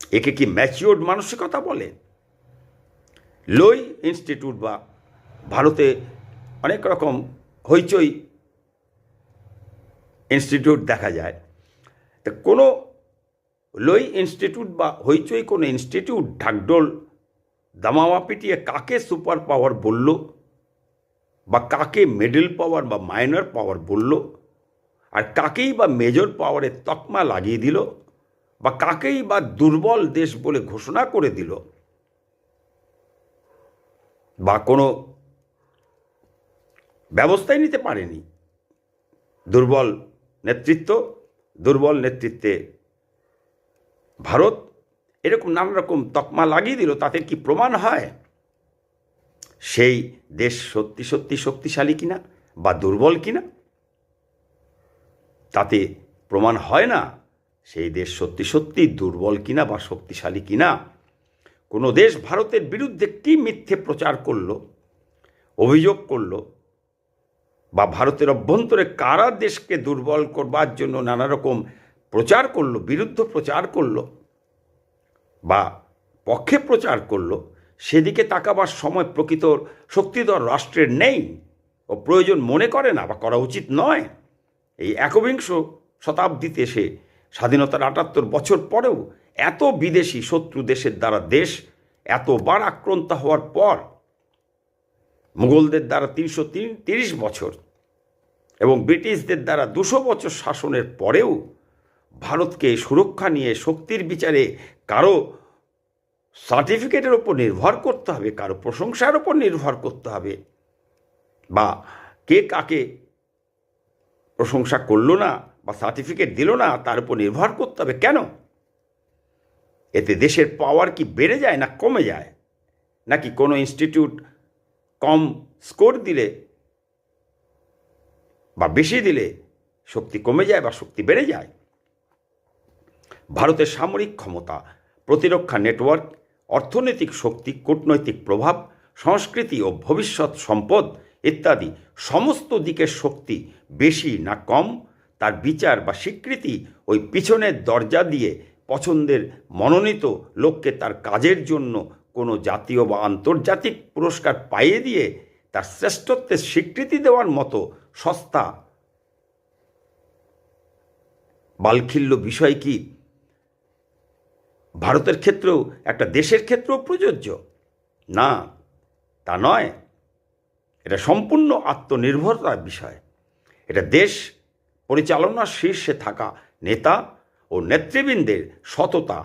একে কি ম্যাচিওর্ড মানসিকতা বলে? লোই ইনস্টিটিউট বা ভারতে অনেক রকম হইচই ইনস্টিটিউট দেখা যায়। তা কোনো লোই ইনস্টিটিউট বা হইচই কোনো ইনস্টিটিউট ঢাকঢোল দামামা পিটিয়ে কাকে সুপার পাওয়ার বলল, বা কাকে মিডল পাওয়ার বা মাইনর পাওয়ার বলল, আর কাকেই বা মেজর পাওয়ারের তকমা লাগিয়ে দিল, বা কাকেই বা দুর্বল দেশ বলে ঘোষণা করে দিল, বা কোনো ব্যবস্থাই নিতে পারেনি? দুর্বল নেতৃত্বে ভারত এরকম নানা রকম তকমা লাগিয়ে দিল। তাতে কি প্রমাণ হয় সেই দেশ সত্যি সত্যি শক্তিশালী কিনা বা দুর্বল কিনা? তাতে প্রমাণ হয় না সেই দেশ সত্যি সত্যি দুর্বল কিনা বা শক্তিশালী কিনা। কোনো দেশ ভারতের বিরুদ্ধে কি মিথ্যে প্রচার করলো, অভিযোগ করলো, বা ভারতের অভ্যন্তরে কারা দেশকে দুর্বল করবার জন্য নানা রকম প্রচার করলো, বিরুদ্ধ প্রচার করলো বা পক্ষে প্রচার করলো, সেদিকে তাকাবার সময় প্রকৃত শক্তিধর রাষ্ট্রের নেই ও প্রয়োজন মনে করে না বা করা উচিত নয়। এই একবিংশ শতাব্দীতে এসে স্বাধীনতার ৭৮ বছর পরেও এত বিদেশি শত্রু দেশের দ্বারা দেশ এতবার আক্রান্ত হওয়ার পর, মুঘলদের দ্বারা ৩৩০ বছর এবং ব্রিটিশদের দ্বারা ২০০ বছর শাসনের পরেও ভারতকে সুরক্ষা নিয়ে শক্তির বিচারে কারো সার্টিফিকেটের ওপর নির্ভর করতে হবে, কারো প্রশংসার ওপর নির্ভর করতে হবে, বা কে কাকে প্রশংসা করলো না বা সার্টিফিকেট দিল না তার উপর নির্ভর করতে হবে কেন? এতে দেশের পাওয়ার কি বেড়ে যায় না কমে যায়? নাকি কোনো ইনস্টিটিউট কম স্কোর দিলে বা বেশি দিলে শক্তি কমে যায় বা শক্তি বেড়ে যায়? ভারতের সামরিক ক্ষমতা, প্রতিরক্ষা নেটওয়ার্ক, অর্থনৈতিক শক্তি, কূটনৈতিক প্রভাব, সংস্কৃতি ও ভবিষ্যৎ সম্পদ ইত্যাদি সমস্ত দিকের শক্তি বেশি না কম, তার বিচার বা স্বীকৃতি ওই পিছনের দরজা দিয়ে পছন্দের মনোনীত লোককে তার কাজের জন্য কোনো জাতীয় বা আন্তর্জাতিক পুরস্কার পাইয়ে দিয়ে তার শ্রেষ্ঠত্বের স্বীকৃতি দেওয়ার মতো সস্তা বালখিল্য বিষয় কি ভারতের ক্ষেত্রেও, একটা দেশের ক্ষেত্রেও প্রযোজ্য? না, তা নয়। এটা সম্পূর্ণ আত্মনির্ভরতার বিষয়। এটা দেশ পরিচালনার শীর্ষে থাকা নেতা ও নেতৃবৃন্দের সততা,